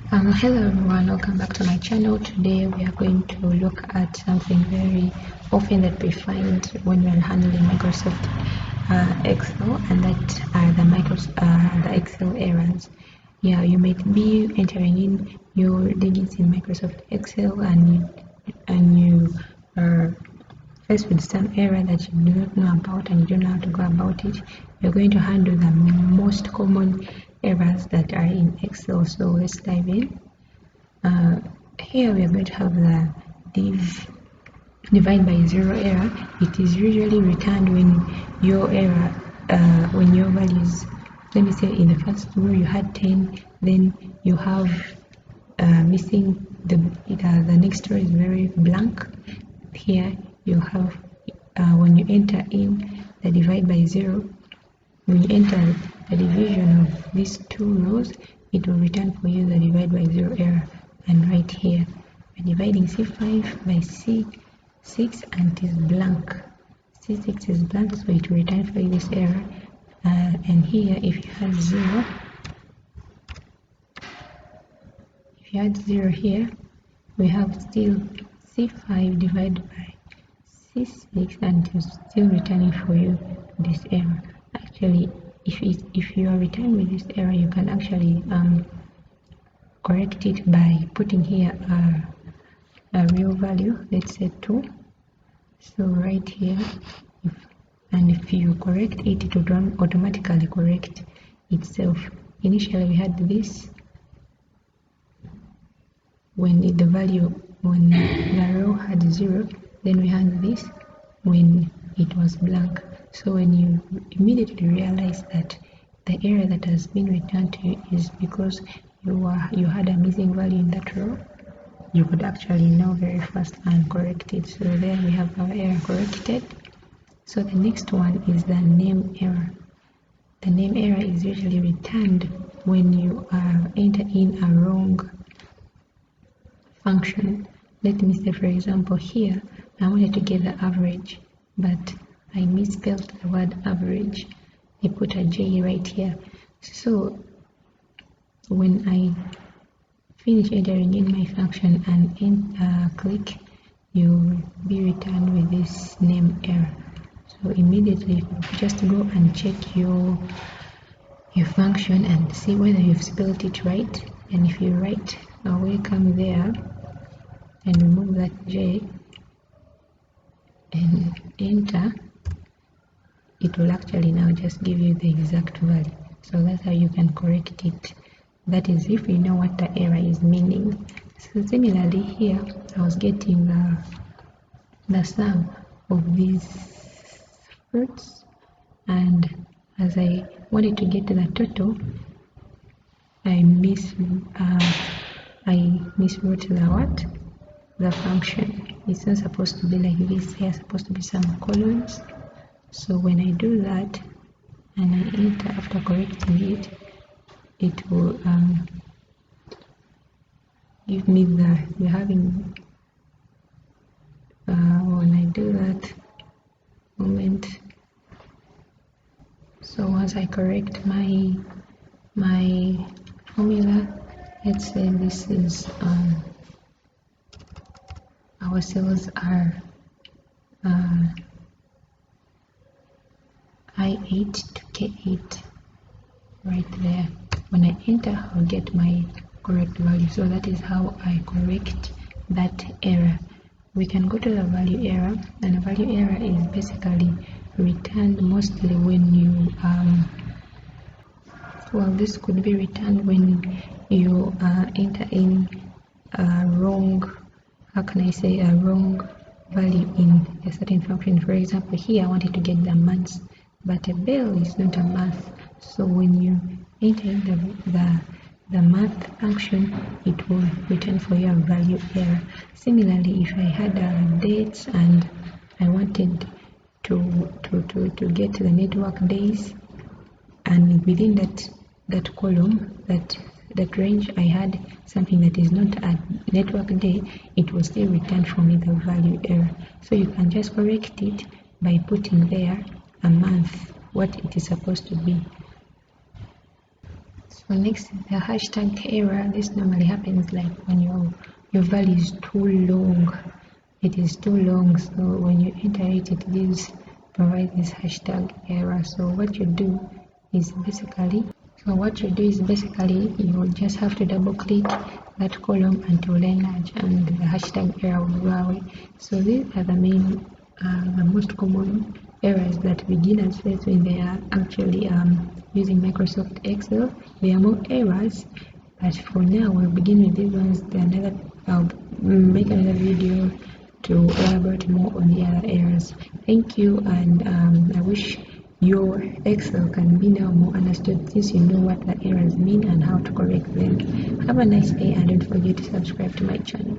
Hello everyone, welcome back to my channel. Today we are going to look at something very often that we find when we are handling Microsoft Excel, and that are the Excel errors. Yeah, you might be entering in your digits in Microsoft Excel and you are faced with some error that you do not know about and you don't know how to go about it. We're going to handle the most common errors that are in Excel. So let's dive in. Here we are going to have the divide by zero error. It is usually returned when your error, when your values, let me say in the first row you had 10, then you have missing the next row is very blank. Here you have when you enter in the divide by zero, when you enter the division of these two rows, it will return for you the divide by zero error. And right here we're dividing C5 by C6 and it is blank. C6 is blank, so it will return for you this error. And here if you had zero here, we have still C5 divided by C6 and it's still returning for you this error. Actually, if you are returning with this error, you can actually correct it by putting here a real value, let's say 2. So right here, if you correct it, it will automatically correct itself. Initially we had this when the row had 0, then we had this when it was blank. So when you immediately realize that the error that has been returned to you is because you had a missing value in that row, you could actually know very fast and correct it. So there we have our error corrected. So the next one is the name error. The name error is usually returned when you enter in a wrong function. Let me say, for example, here I wanted to get the average, but I misspelled the word average. I put a J right here. So when I finish entering in my function and click, you will be returned with this name error. So immediately just go and check your function and see whether you've spelled it right. And if you're right, welcome there, and remove that J and enter. It will actually now just give you the exact value. So that's how you can correct it. That is if you know what the error is meaning. So similarly here, I was getting the sum of these fruits, and as I wanted to get to the total, I miswrote the function. It's not supposed to be like this. Here supposed to be some columns. So when I do that and I enter after correcting it, it will give me we're having when I do that moment. So once I correct my formula, let's say this is our cells are I8 to K8 right there. When I enter, I'll get my correct value. So that is how I correct that error. We can go to the value error, and the value error is basically returned mostly when you this could be returned when you enter in a wrong, how can I say, a wrong value in a certain function. For example, here I wanted to get the months, but a bell is not a month. So when you enter in the month function, it will return for your value error. Similarly, if I had dates and I wanted to get the network days, and within that column, that range, I had something that is not a network day, it will still return for me the value error. So you can just correct it by putting there a month, what it is supposed to be. So next is the hashtag error. This normally happens like when your value is too long. It is too long, so when you enter it, it gives provide this hashtag error. So what you do is basically you just have to double click that column until enlarge and the hashtag error will go away. So these are the main the most common errors that beginners face when they are actually using Microsoft Excel. There are more errors, but for now we'll begin with these ones. I'll make another video to elaborate more on the other errors. Thank you, and I wish your Excel can be now more understood since you know what the errors mean and how to correct them. Have a nice day, and don't forget to subscribe to my channel.